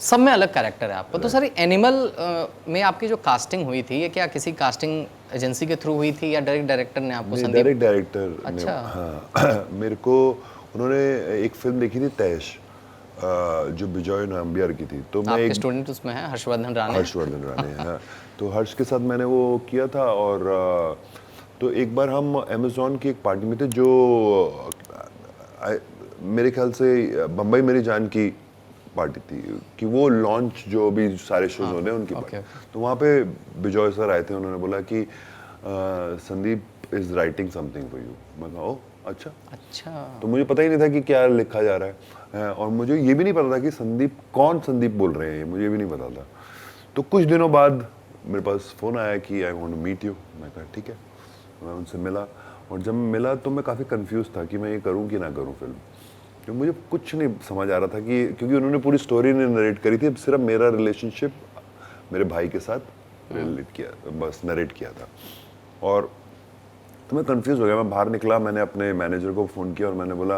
सब में अलग कैरेक्टर है आपका। तो सर एनिमल में आपकी जो कास्टिंग हुई थी, ये क्या किसी कास्टिंग एजेंसी के थ्रू हुई थी या डायरेक्ट डायरेक्टर ने आपको? संदीप डायरेक्ट डायरेक्टर अच्छा। हाँ मेरे को उन्होंने एक फिल्म देखी थी तैश, जो बिजॉय नाम्बियार की थी, तो मैं आपके स्टूडेंट उसमें है हर्षवर्धन राणे। हाँ, तो हर्ष के साथ मैंने वो किया था। और तो एक बार हम अमेज़ॉन की एक पार्टी में थे जो मेरे ख्याल से बम्बई मेरी जान की पार्टी थी, कि वो लॉन्च जो भी सारे शोज होने हैं उनकी पार्टी। तो वहाँ पे बिजॉय सर आए थे, उन्होंने बोला कि Sandeep is writing something for you. मैं कहा ओ अच्छा। तो मुझे पता ही नहीं था कि क्या लिखा जा रहा है, और मुझे ये भी नहीं पता था कि संदीप कौन संदीप बोल रहे हैं, मुझे भी नहीं पता था। तो कुछ दिनों बाद मेरे पास फ़ोन आया कि I want to meet you. मैं कहा ठीक है। मैं उनसे मिला, और जब मिला तो मैं काफ़ी कंफ्यूज था कि मैं ये करूँ कि ना करूँ फिल्म, क्योंकि मुझे कुछ नहीं समझ आ रहा था कि, क्योंकि उन्होंने पूरी स्टोरी ने नरेट करी थी, सिर्फ मेरा रिलेशनशिप मेरे भाई के साथ रिलेट किया, बस नरेट किया था। और तो मैं कंफ्यूज हो गया। मैं बाहर निकला, मैंने अपने मैनेजर को फ़ोन किया और मैंने बोला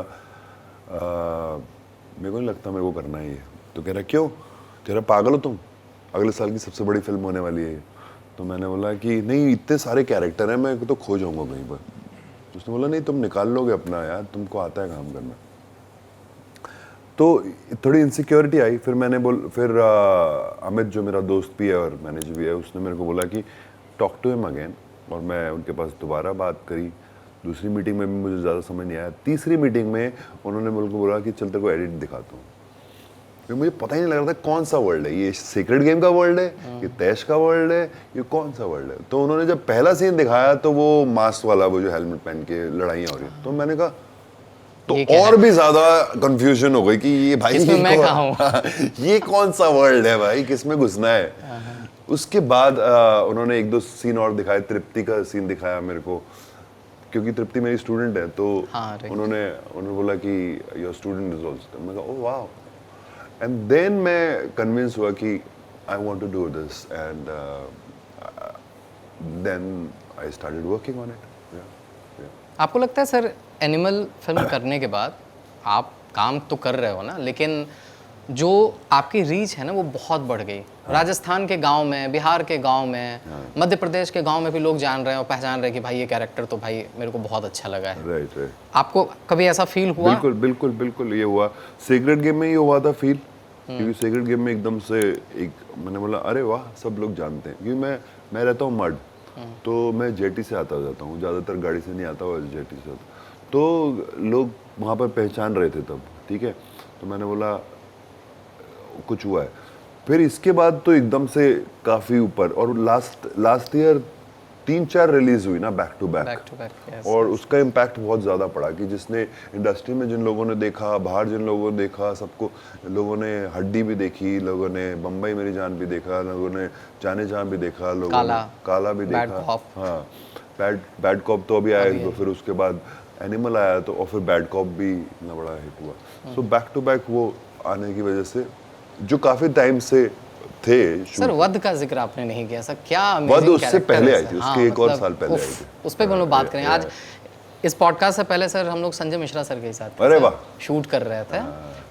मेरे को नहीं लगता मेरे को करना है ये। तो कह रहा क्यों, तेरा पागल हो तुम, अगले साल की सबसे बड़ी फिल्म होने वाली है। तो मैंने बोला कि नहीं, इतने सारे कैरेक्टर हैं, मैं तो खो जाऊंगा कहीं पर। तो उसने बोला नहीं, तुम निकाल लोगे अपना, यार तुमको आता है काम करना। तो थोड़ी इनसिक्योरिटी आई। फिर मैंने फिर अमित जो मेरा दोस्त भी है और मैनेजर भी है, उसने मेरे को बोला कि टॉक टू हिम अगेन। और मैं उनके पास दोबारा बात करी। दूसरी मीटिंग में भी मुझे ज़्यादा समझ नहीं आया। तीसरी मीटिंग में उन्होंने मेरे को बोला कि चल तेरे को एडिट दिखाता हूँ। क्योंकि मुझे पता ही नहीं लग रहा था कौन सा वर्ल्ड है, ये सीक्रेट गेम का वर्ल्ड है, ये तैश का वर्ल्ड है, ये कौन सा वर्ल्ड है। तो उन्होंने जब पहला सीन दिखाया तो वो मास्क वाला, वो जो हेलमेट पहन के लड़ाइयाँ हो रही, तो मैंने कहा, तो और भी ज्यादा कंफ्यूजन हो गई कि ये भाई इसमें मैं कहाँ हूँ? ये कौन सा वर्ल्ड है भाई, किसमें घुसना है। उसके बाद उन्होंने एक दो सीन और दिखाए। तृप्ति का सीन दिखाया मेरे को, क्योंकि तृप्ति मेरी स्टूडेंट है। तो उन्होंने बोला कि योर स्टूडेंट इज आल्सो। मैं कहा ओह वाओ। एंड देन मैं कन्विंस हुआ कि I want to do this, and then I started working on it. आपको लगता है सर एनिमल फिल्म करने के बाद आप काम तो कर रहे हो ना, लेकिन जो आपकी रीच है ना वो बहुत बढ़ गई। राजस्थान के गांव में, बिहार के गांव में, मध्य प्रदेश के गांव में भी लोग जान रहे हैं और पहचान रहे हैं कि भाई ये कैरेक्टर तो भाई मेरे को बहुत अच्छा लगा है। राइट। आपको कभी ऐसा फील हुआ? बिल्कुल बिल्कुल बिल्कुल, ये हुआ। सीक्रेट गेम में ये हुआ था फील, क्योंकि सीक्रेट गेम में एकदम से एक मैंने बोला अरे वाह, सब लोग जानते हैं। क्योंकि मैं रहता हूँ मड, तो मैं जेटी से आता जाता हूँ, ज़्यादातर गाड़ी से नहीं आता हूँ, जेटी से आता। तो लोग वहाँ पर पहचान रहे थे तब, ठीक है। तो मैंने बोला कुछ हुआ है। फिर इसके बाद तो एकदम से काफ़ी ऊपर। और लास्ट ईयर 3-4 रिलीज हुई ना बैक टू बैक, और उसका इम्पैक्ट बहुत ज़्यादा पड़ा कि जिसने इंडस्ट्री में जिन लोगों ने देखा, बाहर जिन लोगों ने देखा, सबको लोगों ने हड्डी भी देखी, लोगों ने बम्बई मेरी जान भी देखा, लोगों ने जाने जहाँ भी देखा, लोगों ने काला भी देखा। हाँ, बैड कॉप तो अभी आया, फिर उसके बाद एनिमल आया, तो और फिर बैड कॉप भी इतना बड़ा हिट हुआ। सो बैक टू बैक वो आने की वजह से जो काफ़ी टाइम से थे। सर वध का जिक्र आपने नहीं किया सर, क्या वध उससे पहले आई थी, उसके एक और साल पहले आई थी। उस पर हम लोग बात करेंगे आज। इस पॉडकास्ट से पहले सर हम लोग संजय मिश्रा सर के साथ शूट कर रहे थे,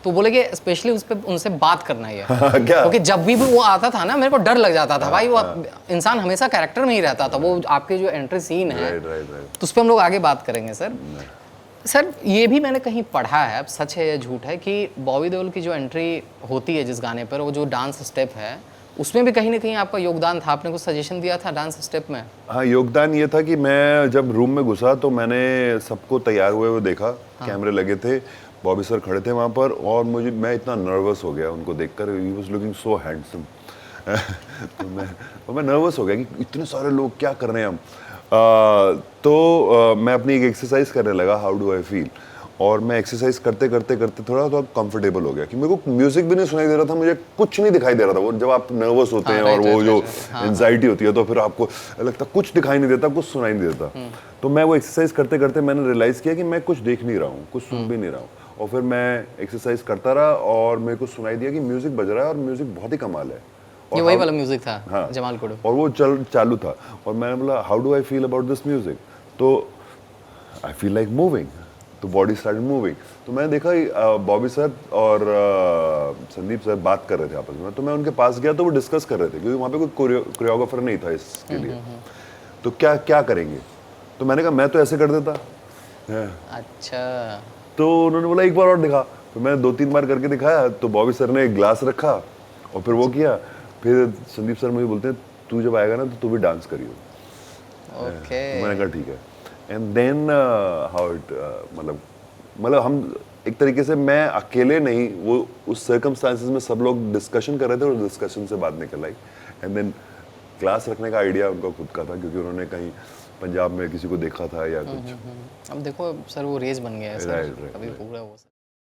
तो बोले कि स्पेशली उस पे उनसे बात करना ही है। क्योंकि जब भी वो आता था ना मेरे को डर लग जाता था भाई, वो इंसान हमेशा कैरेक्टर में ही रहता था। वो आपके जो एंट्री सीन है तो उस पर हम लोग आगे बात करेंगे सर। सर ये भी मैंने कहीं पढ़ा है, अब सच है या झूठ है, कि बॉबी देओल की जो एंट्री होती है जिस गाने पर, वो जो डांस स्टेप है उसमें भी कहीं ना कहीं आपका योगदान था। आपने कुछ सजेशन दिया था डांस स्टेप में? हाँ, योगदान ये था कि मैं जब रूम में घुसा तो मैंने सबको तैयार हुए हुए देखा। कैमरे लगे थे, बॉबी सर खड़े थे वहाँ पर, और मैं इतना नर्वस हो गया उनको देखकर। He was looking so handsome. तो मैं नर्वस हो गया कि इतने सारे लोग क्या कर रहे हैं हम। तो मैं अपनी एक एक्सरसाइज करने लगा, हाउ डू आई फील। और मैं एक्सरसाइज करते करते करते थोड़ा कंफर्टेबल हो गया कि मेरे को म्यूजिक भी नहीं सुनाई दे रहा था, मुझे कुछ नहीं दिखाई दे रहा था। वो जब आप नर्वस होते हैं और वो जो एंजाइटी होती है, तो फिर आपको लगता कुछ दिखाई नहीं देता, कुछ सुनाई नहीं देता। तो मैं वो एक्सरसाइज करते करते मैंने रियलाइज किया कि मैं कुछ देख नहीं रहा हूँ, कुछ सुन भी नहीं रहा हूँ। और फिर मैं एक्सरसाइज करता रहा और मेरे को सुनाई दिया कि म्यूजिक बज रहा है और म्यूजिक बहुत ही कमाल है। ये वही वाला म्यूजिक था। हाँ, जमाल कुडू, और वो चालू था। और मैंने बोला how do I feel about this music, तो आई फील लाइक मूविंग। तो बॉडी स्टार्टेड मूविंग। तो मैंने देखा बॉबी सर और संदीप सर बात कर रहे थे आपस में, तो मैं उनके पास गया तो वो डिस्कस कर रहे थे, क्योंकि वहाँ पे कोई कोरियोग्राफर नहीं था इसके लिए। तो क्या क्या करेंगे, तो मैंने कहा मैं तो ऐसे कर देता। अच्छा। तो उन्होंने बोला एक बार और दिखा, तो मैंने 2-3 बार करके दिखाया, तो बॉबी सर ने एक ग्लास रखा और फिर वो किया। फिर संदीप सर मुझे बोलते हैं तू जब आएगा ना तो तू भी डांस करियो। ओके। मैंने कहा ठीक है। एंड देन हाउ इट मतलब हम एक तरीके से, मैं अकेले नहीं, वो उस सर्कमस्टांसेस में सब लोग डिस्कशन कर रहे थे और डिस्कशन से बात निकल आई। एंड देन क्लास रखने का आइडिया उनका खुद का था, क्योंकि उन्होंने कहीं पंजाब में किसी को देखा था या कुछ। अब देखो सर वो रेस बन गया है सर, राइट, अभी पूरा वो